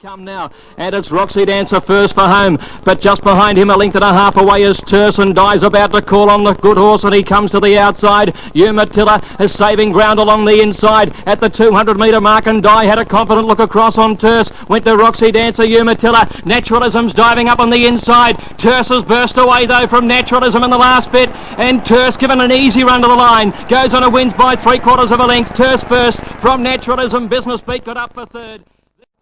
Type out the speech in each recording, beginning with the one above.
Come now, and it's Roxy Dancer first for home, but just behind him a length and a half away is Turson. Dye's about to call on the good horse, and he comes to the outside. Umatilla is saving ground along the inside at the 200 metre mark, and Dye had a confident look across on Terse. Went to Roxy Dancer, Umatilla. Naturalism's diving up on the inside. Terse has burst away though from Naturalism in the last bit, and Terse given an easy run to the line. Goes on and wins by 3/4 of a length. Terse first from Naturalism. Business Beat got up for third.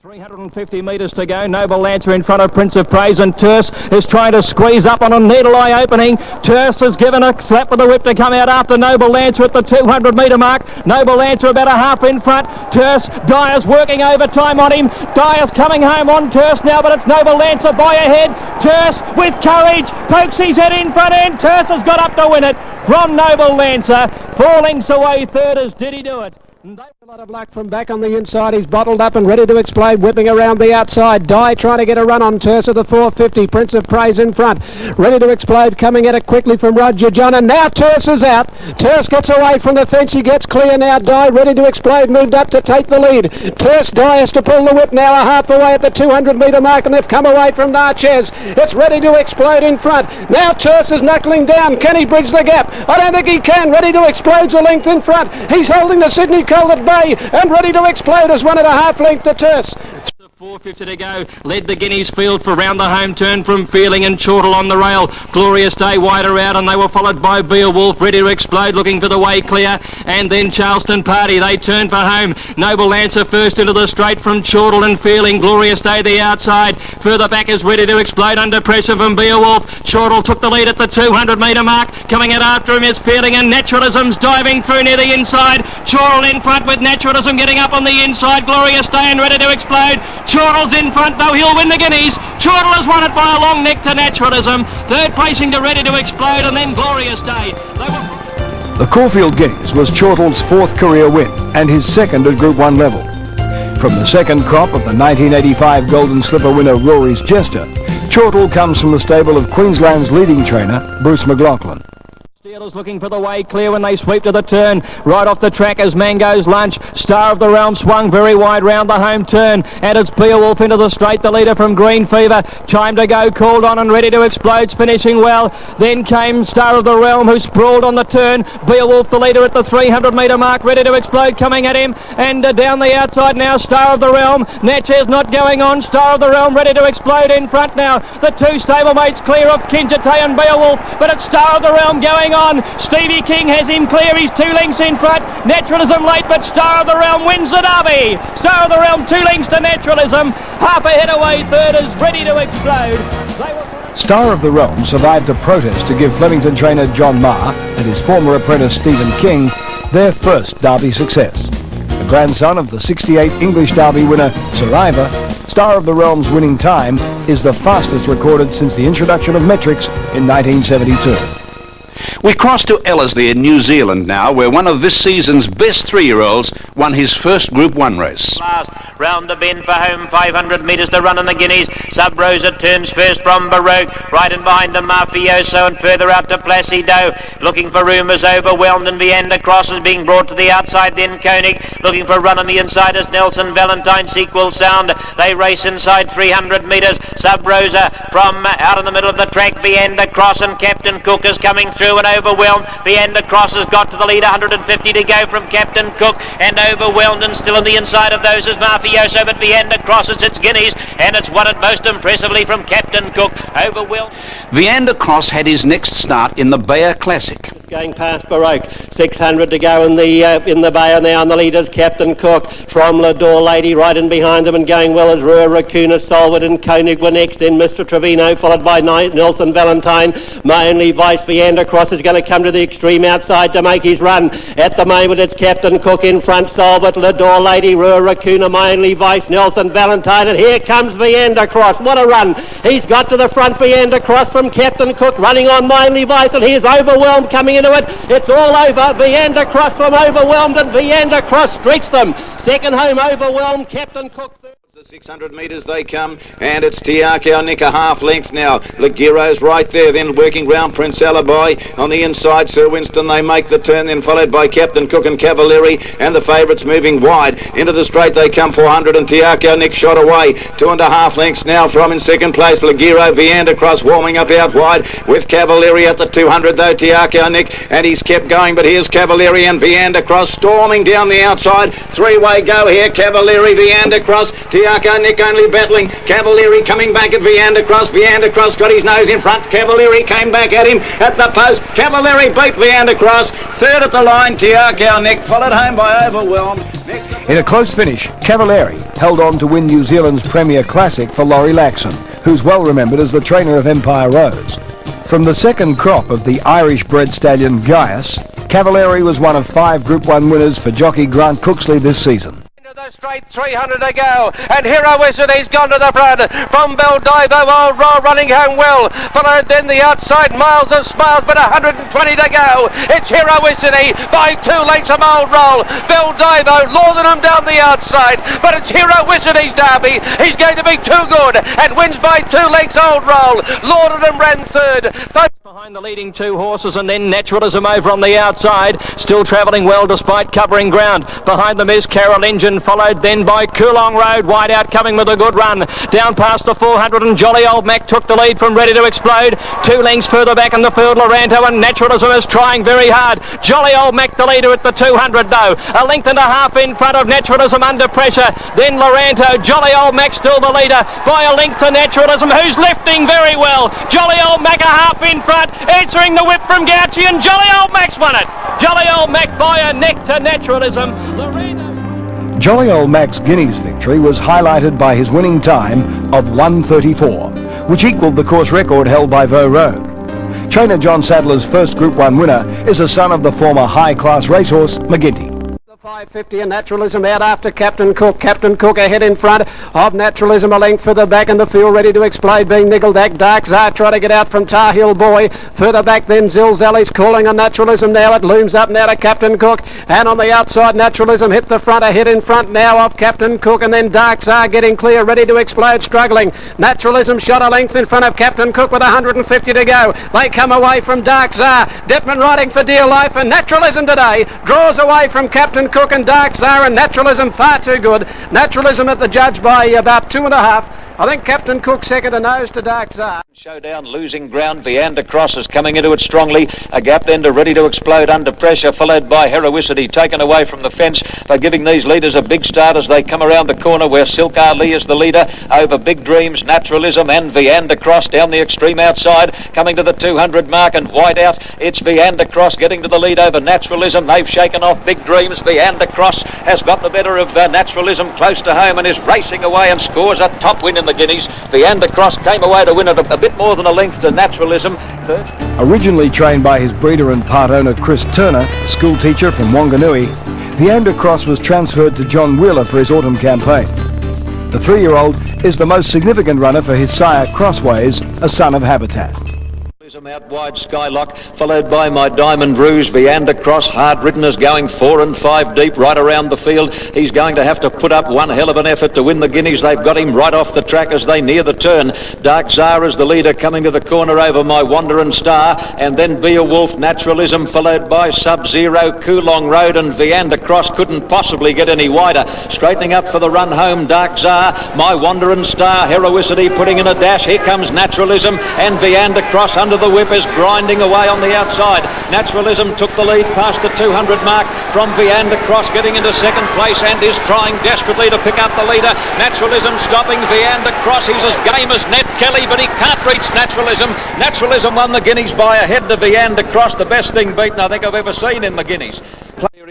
350 metres to go. Noble Lancer in front of Prince of Praise, and Terse is trying to squeeze up on a needle eye opening. Terse has given a slap with the whip to come out after Noble Lancer at the 200 metre mark. Noble Lancer about a half in front. Terse, Dyer's working overtime on him. Dyer's coming home on Terse now, but it's Noble Lancer by a head. Terse with courage pokes his head in front, and Terse has got up to win it from Noble Lancer. 4 lengths away third is Did He Do It? A lot of luck from back on the inside. He's bottled up and ready to explode, whipping around the outside. Dye trying to get a run on Terse at the 450. Prince of Praise in front, ready to explode, coming at it quickly from Roger John, and now Terse is out. Terse gets away from the fence. He gets clear now. Dye ready to explode, moved up to take the lead. Terse, Dye has to pull the whip now, a half away at the 200 metre mark, and they've come away from Narchez. It's ready to explode in front. Now Terse is knuckling down. Can he bridge the gap? I don't think he can. Ready to explode a length in front. He's holding the Sydney Colt at bay, and ready to explode as 1.5 length to Terse. 4.50 to go, led the Guineas field for round the home turn from Feeling and Chortle on the rail. Glorious Day wider out, and they were followed by Beowulf, ready to explode, looking for the way clear, and then Charleston Party. They turned for home. Noble Lancer first into the straight from Chortle and Feeling. Glorious Day the outside. Further back is ready to explode under pressure from Beowulf. Chortle took the lead at the 200 metre mark. Coming out after him is Feeling, and Naturalism's diving through near the inside. Chortle in front with Naturalism getting up on the inside. Glorious Day and ready to explode. Chortle's in front though, he'll win the Guineas. Chortle has won it by a long neck to Naturalism. Third placing to Ready to Explode, and then Glorious Day. The Caulfield Guineas was Chortle's 4th career win and his 2nd at Group 1 level. From the second crop of the 1985 Golden Slipper winner Rory's Jester, Chortle comes from the stable of Queensland's leading trainer Bruce McLaughlin. Steelers looking for the way clear when they sweep to the turn. Right off the track is Mango's Lunch. Star of the Realm swung very wide round the home turn, and it's Beowulf into the straight, the leader from Green Fever. Time to go, called on and Ready to Explode's finishing well. Then came Star of the Realm, who sprawled on the turn. Beowulf the leader at the 300 metre mark, Ready to Explode coming at him, and down the outside now Star of the Realm. Natchez not going on. Star of the Realm Ready to Explode in front now. The two stablemates clear of Kinjite and Beowulf, but it's Star of the Realm going on. Stevie King has him clear. He's 2 lengths in front. Naturalism late, but Star of the Realm wins the derby. Star of the Realm 2 lengths to Naturalism. Half a head away third is Ready to Explode. Star of the Realm survived a protest to give Flemington trainer John Marr and his former apprentice Stephen King their first derby success. The grandson of the 68 English Derby winner Sir Ivor, Star of the Realm's winning time is the fastest recorded since the introduction of metrics in 1972. We cross to Ellerslie in New Zealand now, where one of this season's best 3-year-olds won his first Group 1 race. Last round the bend for home, 500 metres to run in the Guineas. Sub Rosa turns first from Baroque, right and behind the Mafioso, and further out to Placido. Looking for Rumours Overwhelmed, and Vianda Cross is being brought to the outside, then Koenig. Looking for a run on the inside is Nelson Valentine, Sequel Sound. They race inside 300 metres. Sub Rosa from out in the middle of the track. Vianda Cross and Captain Cook is coming through and Overwhelmed. Vianda Cross has got to the lead, 150 to go from Captain Cook, and Overwhelmed, and still on the inside of those is Mafioso, but Vianda Cross is its Guineas, and it's won it most impressively from Captain Cook. Overwhelmed. Vianda Cross had his next start in the Bayer Classic. Going past Baroque, 600 to go in the Bayer now, and the leaders Captain Cook from Lador Lady right in behind them, and going well as Rua Racuna, Solwood and Koenig were next, then Mr. Trevino followed by Nelson Valentine. My Only Vice Vianda Cross is going to come to the extreme outside to make his run. At the moment it's Captain Cook in front, Solwood, Lador Lady, Rua Racuna, My Only Vice, Nelson Valentine, and here comes Vianda Cross. What a run. He's got to the front, Vianda Cross from Captain Cook running on My Only Vice, and here's Overwhelmed coming into it. It's all over. Vianda Cross from Overwhelmed, and Vianda Cross streaks them. Second home Overwhelmed, Captain Cook third. The 600 metres they come, and it's Tiakau Nick a half length now. Lagiro's right there, then working round Prince Alibi on the inside. Sir Winston, they make the turn, then followed by Captain Cook and Cavalieri, and the favourites moving wide. Into the straight they come, 400, and Tiakau Nick shot away. 2.5 lengths now from in second place. Lagiro, Viander Cross warming up out wide with Cavalieri at the 200 though, Tiakau Nick, and he's kept going, but here's Cavalieri and Viander Cross storming down the outside. Three-way go here, Cavalieri, Viander Cross, Tiakau Nick only battling. Cavalieri coming back at Viander Cross. Viander Cross got his nose in front. Cavalieri came back at him at the post. Cavalieri beat Viander Cross. Third at the line, Tiakau Nick, followed home by Overwhelmed. In a close finish, Cavalieri held on to win New Zealand's Premier Classic for Laurie Laxon, who's well remembered as the trainer of Empire Rose. From the second crop of the Irish-bred stallion Guineas, Cavalieri was one of 5 Group 1 winners for jockey Grant Cooksley this season. The straight 300 to go, and Hero Wizard, he's gone to the front from Beldivo. Old Roll running home well, followed then the outside Miles of Smiles, but 120 to go. It's Hero Wizard by 2 lengths of Old Roll. Beldivo lording him down the outside, but it's Hero Wizard's derby. He's going to be too good and wins by 2 lengths. Old Roll lorded him, ran third. Behind the leading 2 horses, and then Naturalism over on the outside, still travelling well despite covering ground. Behind them is Carol Engine, followed then by Coolong Road, wide out coming with a good run. Down past the 400, and Jolly Old Mac took the lead from Ready to Explode. 2 lengths further back in the field, Loranto, and Naturalism is trying very hard. Jolly Old Mac the leader at the 200 though. A length and a half in front of Naturalism under pressure. Then Loranto, Jolly Old Mac still the leader by a length to Naturalism, who's lifting very well. Jolly Old Mac a half in front, answering the whip from Gouchy, and Jolly Old Mac's won it. Jolly Old Mac by a neck to Naturalism. Jolly Old Mac's Guineas victory was highlighted by his winning time of 1:34, which equalled the course record held by Vo Rogue. Trainer John Sadler's first Group 1 winner is a son of the former high-class racehorse McGinty. 550 and Naturalism out after Captain Cook. Captain Cook ahead in front of Naturalism, a length further back in the field, Ready to Explode being niggled at. Dark Czar trying to get out from Tar Heel Boy. Further back then Zills Alley's calling on Naturalism now. It looms up now to Captain Cook, and on the outside Naturalism hit the front, ahead in front now of Captain Cook, and then Dark Czar getting clear. Ready to Explode struggling. Naturalism shot a length in front of Captain Cook with 150 to go. They come away from Dark Czar. Deppman riding for dear life, and Naturalism today draws away from Captain Cook and Dark Czar, and Naturalism far too good. Naturalism at the judge by about 2.5. I think Captain Cook second, a nose to Dark Czar. Showdown losing ground. Viander Cross is coming into it strongly. A gap then to Ready to Explode under pressure, followed by Heroicity, taken away from the fence. They're giving these leaders a big start as they come around the corner where Silk Ali is the leader over Big Dreams, Naturalism and Viander Cross down the extreme outside, coming to the 200 mark and wide out. It's Viander Cross getting to the lead over Naturalism. They've shaken off Big Dreams. Viander Cross has got the better of Naturalism close to home and is racing away and scores a top win in the Guineas. Viander Cross came away to win it a bit more than a length to Naturalism. Originally trained by his breeder and part owner Chris Turner, school teacher from Wanganui, Viander Cross was transferred to John Wheeler for his autumn campaign. The 3-year-old is the most significant runner for his sire Crossways, a son of Habitat. Out wide Skylock, followed by My Diamond Rouge. Viander Cross, hard ridden, is going 4 and 5 deep right around the field. He's going to have to put up one hell of an effort to win the Guineas. They've got him right off the track as they near the turn. Dark Czar is the leader coming to the corner over My Wandering Star, and then Beowulf, Naturalism, followed by Sub-Zero, Coolong Road, and Viander Cross couldn't possibly get any wider. Straightening up for the run home, Dark Czar, My Wandering Star, Heroicity putting in a dash. Here comes Naturalism, and Viander Cross under the whip is grinding away on the outside. Naturalism took the lead past the 200 mark from Viander Cross, getting into second place and is trying desperately to pick up the leader. Naturalism stopping Viander Cross. He's as game as Ned Kelly, but he can't reach Naturalism. Naturalism won the Guineas by a head to Viander Cross, the best thing beaten I think I've ever seen in the Guineas.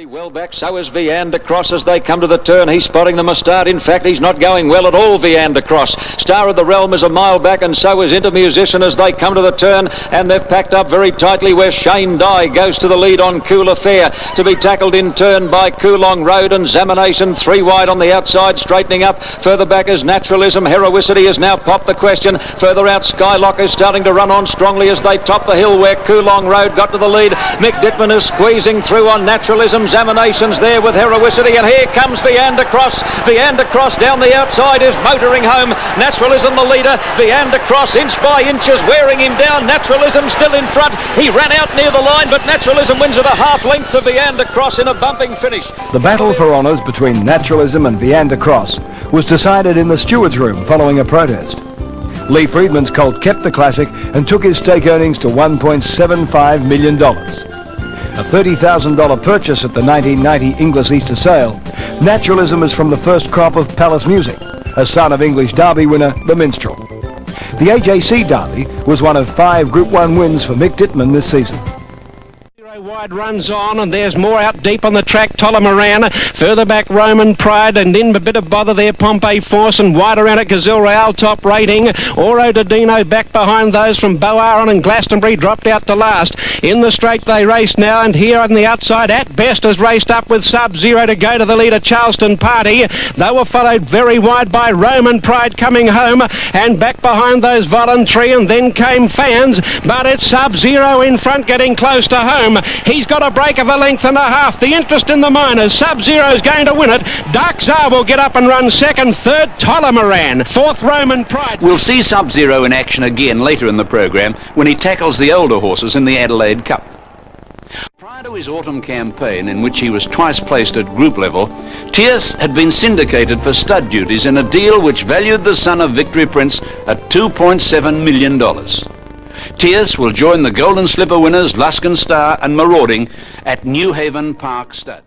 Well back, so is Viander Cross as they come to the turn. He's spotting them a start. In fact, he's not going well at all, Viander Cross. Star of the Realm is a mile back, and so is Inter Musician as they come to the turn, and they've packed up very tightly where Shane Dye goes to the lead on Cool Affair, to be tackled in turn by Coolong Road and Zamination, 3 wide on the outside, straightening up. Further back is Naturalism. Heroicity has now popped the question. Further out, Skylock is starting to run on strongly as they top the hill where Coolong Road got to the lead. Mick Dittman is squeezing through on Naturalism. examinations there with Heroicity, and here comes Viandacross. Viandacross down the outside is motoring home. Naturalism the leader. Viandacross inch by inches wearing him down. Naturalism still in front. He ran out near the line, but Naturalism wins at a half length to Viandacross in a bumping finish. The battle for honours between Naturalism and Viandacross was decided in the steward's room following a protest. Lee Friedman's colt kept the classic and took his stake earnings to $1.75 million. A $30,000 purchase at the 1990 Inglis Easter sale, Naturalism is from the first crop of Palace Music, a son of English Derby winner The Minstrel. The AJC Derby was one of 5 Group 1 wins for Mick Dittman this season. Wide runs on, and there's more out deep on the track. Tolomoran, further back Roman Pride, and in a bit of bother there Pompey Force, and wide around it Gazelle Royale top rating. Oro de Dino back behind those from Boaron, and Glastonbury dropped out to last. In the straight they race now, and here on the outside At Best has raced up with Sub-Zero to go to the leader Charleston Party. They were followed very wide by Roman Pride coming home, and back behind those Voluntary, and then came Fans, but it's Sub-Zero in front getting close to home. He's got a break of a length and a half. The interest in the minors. Sub-Zero's going to win it. Dark Czar will get up and run second. Third, Tolomoran. Fourth, Roman Pride. We'll see Sub-Zero in action again later in the programme when he tackles the older horses in the Adelaide Cup. Prior to his autumn campaign, in which he was twice placed at group level, Tierce had been syndicated for stud duties in a deal which valued the son of Victory Prince at $2.7 million. Tierce will join the Golden Slipper winners Luskin Star and Marauding at New Haven Park Stud.